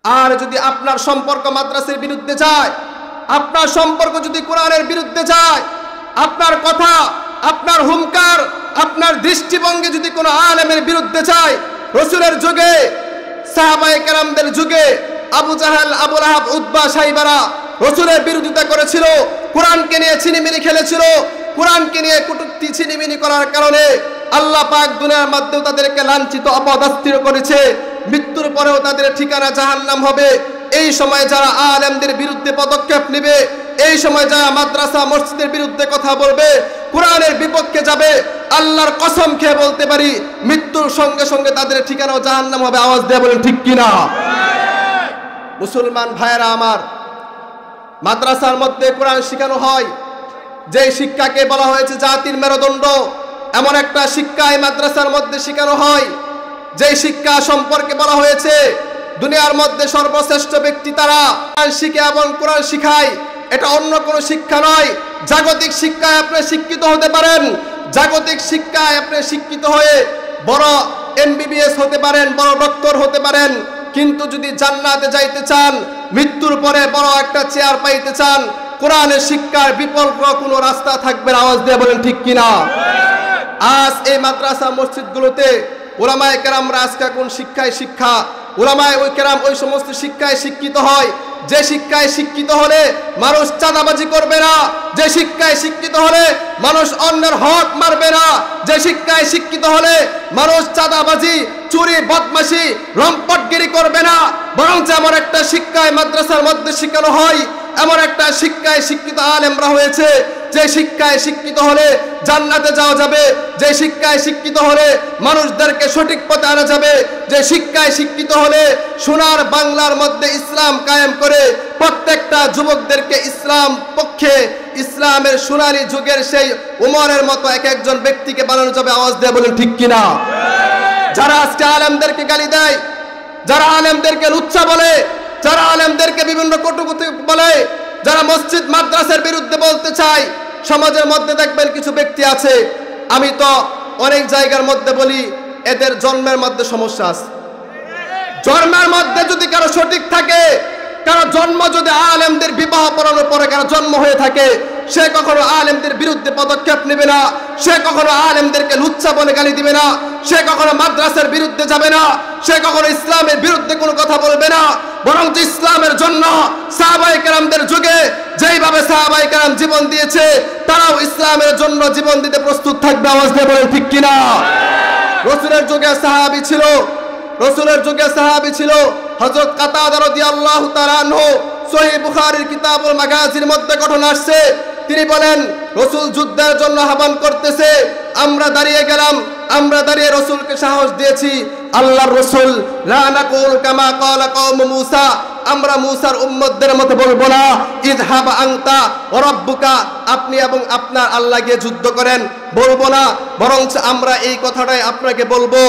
আর যদি আপনার সম্পর্ক মাদ্রাসার বিরুদ্ধে যায়, আপনার সম্পর্ক যদি কোরআনের বিরুদ্ধে যায়, আপনার কথা, আপনার হুঙ্কার, আপনার দৃষ্টিভঙ্গি যদি কোনো আলেমের বিরুদ্ধে যায়, রাসূলের যুগে, সাহাবায়ে কেরামদের যুগে আবু জাহেল, আবু লাহাব, উতবা, সাইবারা রাসূলের বিরোধিতা করেছিল, কোরআনকে নিয়ে ছিনিমিনি খেলেছিল। কোরআনকে নিয়ে কটূক্তি ছিনিমিনি করার কারণে আল্লাহ পাক দুনিয়ার মধ্যেও তাদেরকে লাঞ্ছিত, অপদস্থিত করেছে। মৃত্যুর পরেও তাদের ঠিকানা জাহান্নাম হবে। এই সময় যারা আলেমদের বিরুদ্ধে পদক্ষেপ নেবে, এই সময় যারা মাদ্রাসা মসজিদের বিরুদ্ধে কথা বলবে, কোরআনের বিপক্ষে যাবে, আল্লাহর কসম খেয়ে বলতে পারি মৃত্যুর সঙ্গে সঙ্গে তাদের ঠিকানাও জাহান্নাম হবে। আওয়াজ দিয়ে বলেন ঠিক কিনা? মুসলমান ভাইয়েরা আমার, মাদ্রাসার মধ্যে কোরআন শেখানো হয়, যে শিক্ষাকে বলা হয়েছে জাতির মেরুদণ্ড, এমন একটা শিক্ষা এই মাদ্রাসার মধ্যে শেখানো হয়, যে শিক্ষা সম্পর্কে বলা হয়েছে দুনিয়ার মধ্যে সর্বশ্রেষ্ঠ ব্যক্তি তারা কোরআন শিখে এবং কোরআন শিখায়। এটা অন্য কোনো শিক্ষা নয়। জাগতিক শিক্ষায় আপনি শিক্ষিত হতে পারেন, জাগতিক শিক্ষায় আপনি শিক্ষিত হয়ে বড় MBBS হতে পারেন, বড় ডক্টর হতে পারেন, কিন্তু যদি জান্নাতে যাইতে চান, মৃত্যুর পরে বড় একটা চেয়ার পাইতে চান, কোরআনের শিক্ষার বিকল্প কোনো রাস্তা থাকবে না। আওয়াজ দিয়ে বলেন ঠিক কিনা? আজ এই মাদ্রাসা মসজিদগুলোতে উলামায়ে কেরামরা আজকে কোন শিক্ষায় শিক্ষা, উলামায়ে ওই কেরাম ওই সমস্ত শিক্ষায় শিক্ষিত হয়, যে শিক্ষায় শিক্ষিত হলে মানুষ চাঁদাবাজি করবে না, যে শিক্ষায় শিক্ষিত হলে মানুষ অন্যের হক মারবে না, যে শিক্ষায় শিক্ষিত হলে মানুষ চাঁদাবাজি, চুরি, বদমাশি, লম্পটগিরি করবে না, বরং এমন একটা শিক্ষায় মাদ্রাসার মধ্যে শেখানো হয়, এমন একটা শিক্ষায় শিক্ষিত আলেমরা হয়েছে, যে শিক্ষায় শিক্ষিত হলে জান্নাতে যাওয়া যাবে, যে শিক্ষায় শিক্ষিত হলে মানুষদেরকে সঠিক পথে আনা যাবে, যে শিক্ষায় শিক্ষিত হলে সোনার বাংলার মধ্যে ইসলাম কায়েম করে প্রত্যেকটা যুবকদেরকে ইসলাম পক্ষে, ইসলামের সোনালী যুগের সেই উমরের মতো এক একজন ব্যক্তিকে বানানো যাবে। আওয়াজ দিয়ে বলেন ঠিক কিনা? যারা আজকে আলেমদেরকে গালি দেয়, যারা আলেমদেরকে লুচ্চা বলে, যারা আলেমদেরকে বিভিন্ন কটুকথা বলে, যারা মসজিদ মাদ্রাসার বিরুদ্ধে বলতে চায়, সমাজের মধ্যে দেখবেন কিছু ব্যক্তি আছে, আমি তো অনেক জায়গার মধ্যে বলি এদের জন্মের মধ্যে সমস্যা আছে। জন্মের মধ্যে যদি কারো সঠিক থাকে, কারো জন্ম যদি আলেমদের বিবাহ পড়ানোর পরে কারো জন্ম হয়ে থাকে, সে কখনো আলেমদের বিরুদ্ধে পদক্ষেপ নেবে না, সে কখনো আলেমদেরকে লুচ্চা বলে গালি দিবে না, সে কখনো মাদ্রাসার বিরুদ্ধে যাবে না, সে কখনো ইসলামের বিরুদ্ধে কোনো কথা বলবে না, বরং ইসলামের জন্য সাহাবায়ে কেরামদের যুগে যেইভাবে সাহাবায়ে কেরাম জীবন দিয়েছে, তারাও ইসলামের জন্য জীবন দিতে প্রস্তুত থাকবে। আওয়াজ দিয়ে বলেন ঠিক কিনা? রাসূলের যুগে সাহাবী ছিল, রাসূলের যুগে সাহাবী ছিল হযরত কাতাদা রাদিয়াল্লাহু তাআলা আনহু। সহিহ বুখারীর কিতাবুল মাগাজির মধ্যে ঘটনা আসছে, তিনি বলেন রাসূল যুদ্ধের জন্য আহ্বান করতেছে, আমরা দাঁড়িয়ে গেলাম, আমরা দাঁড়িয়ে রাসূলকে সাহস দিয়েছি, আল্লাহর রাসূল লা নাকুল কামা ক্বালা কওম মূসা, আমরা মূসার উম্মতদের মতো বলবো না ইযহাব আনতা ওয়া রাব্বুকা, আপনি এবং আপনার আল্লাহ গিয়ে যুদ্ধ করেন, বলবো না, বরং আমরা এই কথাটাই আপনাকে বলবো,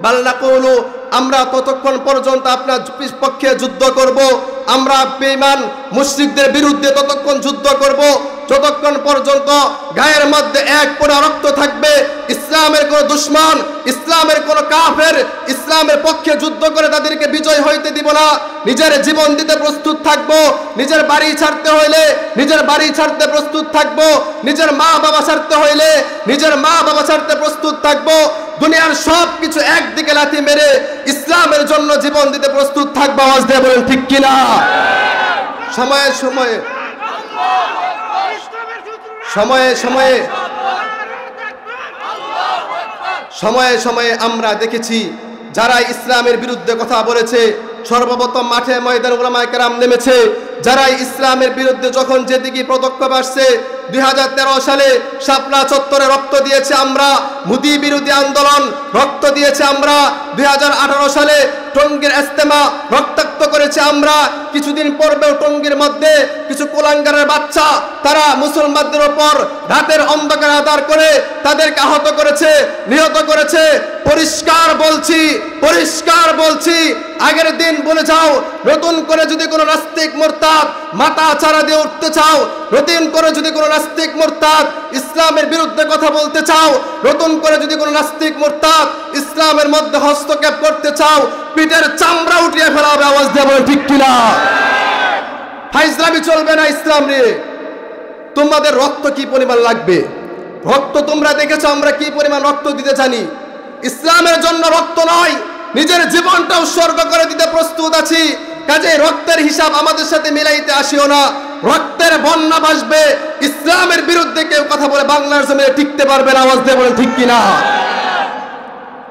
বাল নাকুলু, আমরা ততক্ষণ পর্যন্ত আপনার পক্ষে যুদ্ধ করব, আমরা বেঈমান মুশরিকদের বিরুদ্ধে ততক্ষণ যুদ্ধ করব যতক্ষণ পর্যন্ত গায়ের মধ্যে এক ফোঁটা রক্ত থাকবে, ইসলামের কোন দুশমন, ইসলামের কোন কাফের ইসলামের পক্ষে যুদ্ধ করে তাদেরকে বিজয় হইতে দিব না। নিজের জীবন দিতে প্রস্তুত থাকব, নিজের বাড়ি ছাড়তে হইলে নিজের বাড়ি ছাড়তে প্রস্তুত থাকব, নিজের মা বাবা ছাড়তে হইলে নিজের মা বাবা ছাড়তে প্রস্তুত থাকব, দুনিয়ার সব কিছু একদিকে লাথি মেরে ইসলামের জন্য জীবন দিতে প্রস্তুত থাকবো। আওয়াজ দিয়ে বলেন ঠিক কিনা? সময়ে সময়ে সময়ে সময়ে সময়ে সময়ে আমরা দেখেছি যারা ইসলামের বিরুদ্ধে কথা বলেছে সর্বপ্রথম মাঠে ময়দানে উলামায়ে কেরাম নেমেছে। যারা ইসলামের বিরুদ্ধে যখন যেদিকে পদক্ষেপ আসছে, 2013 সালে শাপলা চত্বরে রক্ত দিয়েছে আমরা, মুদি বিরোধী আন্দোলন রক্ত দিয়েছে আমরা, 2018 সালে টঙ্গীর ইজতেমা রক্তাক্ত করেছে আমরা, কিছুদিন পূর্বেও টঙ্গীর মধ্যে কিছু কুলাঙ্গারের বাচ্চা তারা মুসলমানদের উপর রাতের অন্ধকার আধার করে তাদেরকে আহত করেছে, নিহত করেছে। পরিষ্কার বলছি, পরিষ্কার বলছি, আগের দিন বলে যাও, নতুন করে যদি কোনো নাস্তিক মুরতাদ মাথা চারা দিয়ে উঠতে চাও, নতুন করে যদি কোনো নাস্তিক মুরতাদ ইসলামের বিরুদ্ধে কথা বলতে চাও, নতুন করে যদি কোনো নাস্তিক মুরতাদ ইসলামের মধ্যে হস্তক্ষেপ করতে চাও, পিঠের চামড়া উঠিয়ে ফেলা হবে। আওয়াজ দিয়ে বলেন ঠিক কিনা? ফাইজলামি চলবে না ইসলাম নিয়ে। তোমাদের রক্ত কি পরিমাণ লাগবে? রক্ত তোমরা দেখেছো আমরা কি পরিমাণ রক্ত দিতে জানি। ইসলামের জন্য রক্ত নয়, নিজের জীবনটা উৎসর্গ করে দিতে প্রস্তুত আছি। কাজে রক্তের হিসাব আমাদের সাথে মিলাইতে আসিও না। রক্তের বন্যা ভাসবে, ইসলামের বিরুদ্ধে কেউ কথা বলে বাংলার জমিনে টিকতে পারবে না। আওয়াজ দিয়ে বলেন ঠিক কিনা?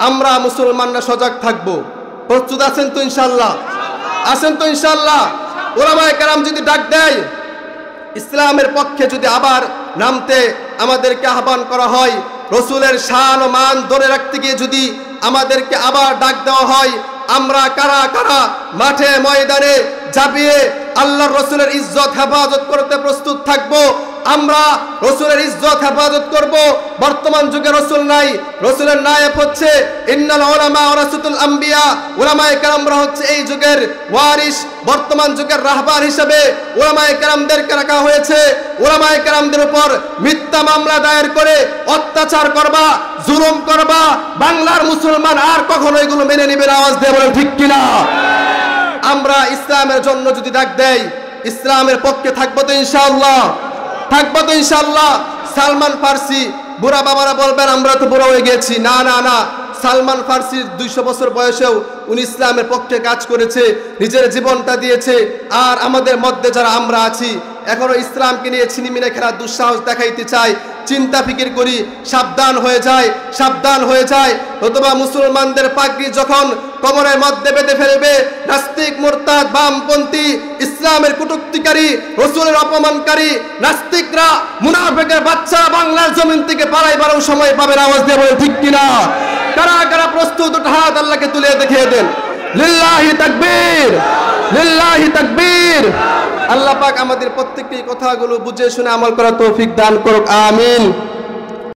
আমরা মুসলমানরা সজাগ থাকবো। প্রস্তুত আছেন তো ইনশাআল্লাহ? আছেন তো ইনশাআল্লাহ? ওলামায়ে কেরাম যদি ডাক দেয়, ইসলামের পক্ষে যদি আবার নামতে আমাদেরকে আহ্বান করা হয়, রসুলের শান ও মান ধরে রাখতে গিয়ে যদি আমাদেরকে আবার ডাক দেওয়া হয়, আমরা কারা কারা মাঠে ময়দানে ঝাঁপিয়ে আল্লাহর রসুলের ইজ্জত হেফাজত করতে প্রস্তুত থাকবো। আমরা রসুলের ইজ্জত হেফাজত করব। বর্তমান যুগে রসুল নাই, রসুলের নায়েব হচ্ছে ইন্নাল উলামা ওয়ারাসাতুল আম্বিয়া। উলামায়ে কেরামরা হচ্ছে এই যুগের ওয়ারিস। বর্তমান যুগের রাহবার হিসেবে উলামায়ে কেরামদেরকে রাখা হয়েছে। উলামায়ে কেরামদের উপর মিথ্যা মামলা দায়ের করে অত্যাচার করবা, জুলুম করবা, বাংলার মুসলমান আর কখনো এগুলো মেনে নিবে না। আওয়াজ দিয়ে বলেন ঠিক কিনা? আমরা ইসলামের জন্য যদি ডাক দেই, ইসলামের পক্ষে থাকবো তো ইনশাআল্লাহ? থাকবো তো ইনশাআল্লাহ? সালমান ফার্সি, বুড়া বাবারা বলবেন আমরা তো বুড়া হয়ে গেছি। না না না, সালমান ফার্সির 200 বছর বয়সেও উনি ইসলামের পক্ষে কাজ করেছে, নিজের জীবনটা দিয়েছে। আর আমাদের মধ্যে যারা আমরা আছি এখনো ইসলামকে নিয়ে ছিনিমিনে খেলার দুঃসাহস দেখাইতে চাই, চিন্তা ফিকির করি, সাবধান হয়ে যায়, সাবধান হয়ে যায়। অথবা মুসলমানদের পাগড়ি যখন কোমরের মধ্যে বেঁধে ফেলবে নাস্তিক, মুরতাদ, বামপন্থী, ইসলামের কটূক্তিকারী, রসুলের অপমানকারী নাস্তিকরা, মুনাফিকের বাচ্চারা বাংলার জমিন থেকে পালাইবারও সময় পাবে না। আওয়াজ দিয়ে বলে ঠিক কিনা? কারা কারা প্রস্তুত? ওটা হাত আল্লাহকে তুলে দেখিয়ে দেন। লিল্লাহি তাকবীর, লিল্লাহি তাকবীর। আল্লাহ পাক আমাদের প্রত্যেকটি কথাগুলো বুঝে শুনে আমল করার তৌফিক দান করুক। আমিন।